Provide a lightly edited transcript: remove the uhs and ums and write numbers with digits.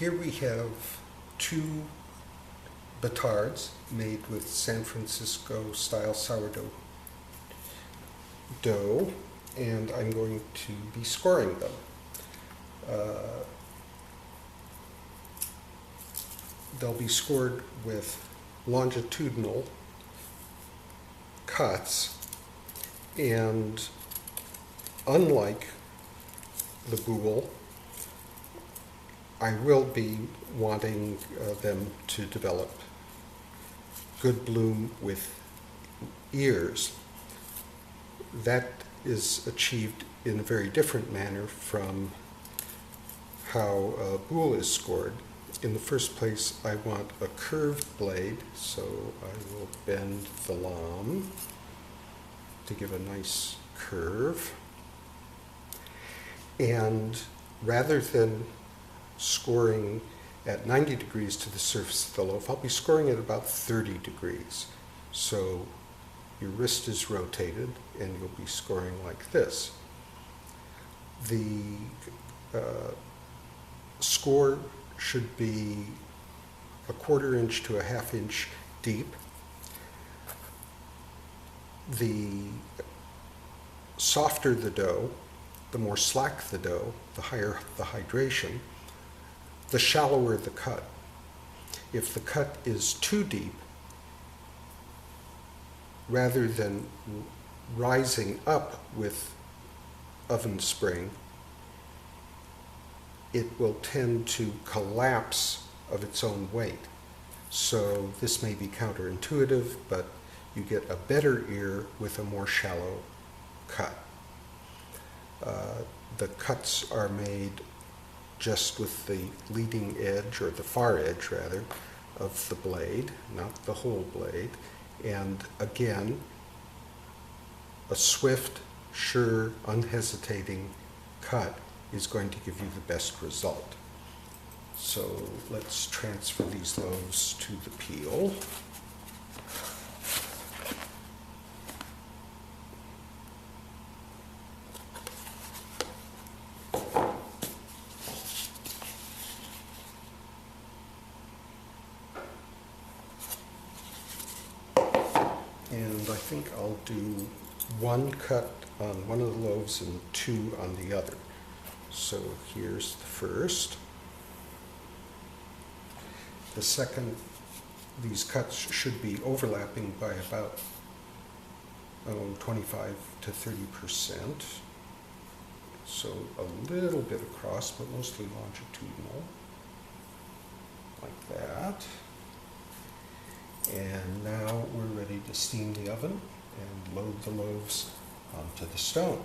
Here we have two batards made with San Francisco style sourdough dough, and I'm going to be scoring them. They'll be scored with longitudinal cuts, and unlike the boule, I will be wanting them to develop good bloom with ears. That is achieved in a very different manner from how a boule is scored. In the first place, I want a curved blade, so I will bend the lame to give a nice curve. And rather than scoring at 90 degrees to the surface of the loaf, I'll be scoring at about 30 degrees. So your wrist is rotated and you'll be scoring like this. The score should be a 1/4 inch to a 1/2 inch deep. The softer the dough, the more slack the dough, the higher the hydration, the shallower the cut. If the cut is too deep, rather than rising up with oven spring, it will tend to collapse of its own weight. So this may be counterintuitive, but you get a better ear with a more shallow cut. The cuts are made just with the leading edge, or the far edge rather, of the blade, not the whole blade. And again, a swift, sure, unhesitating cut is going to give you the best result. So let's transfer these loaves to the peel. And I think I'll do one cut on one of the loaves and two on the other. So here's the first. The second, these cuts should be overlapping by about 25 to 30%. So a little bit across, but mostly longitudinal, like that. And now we're ready to steam the oven and load the loaves onto the stone.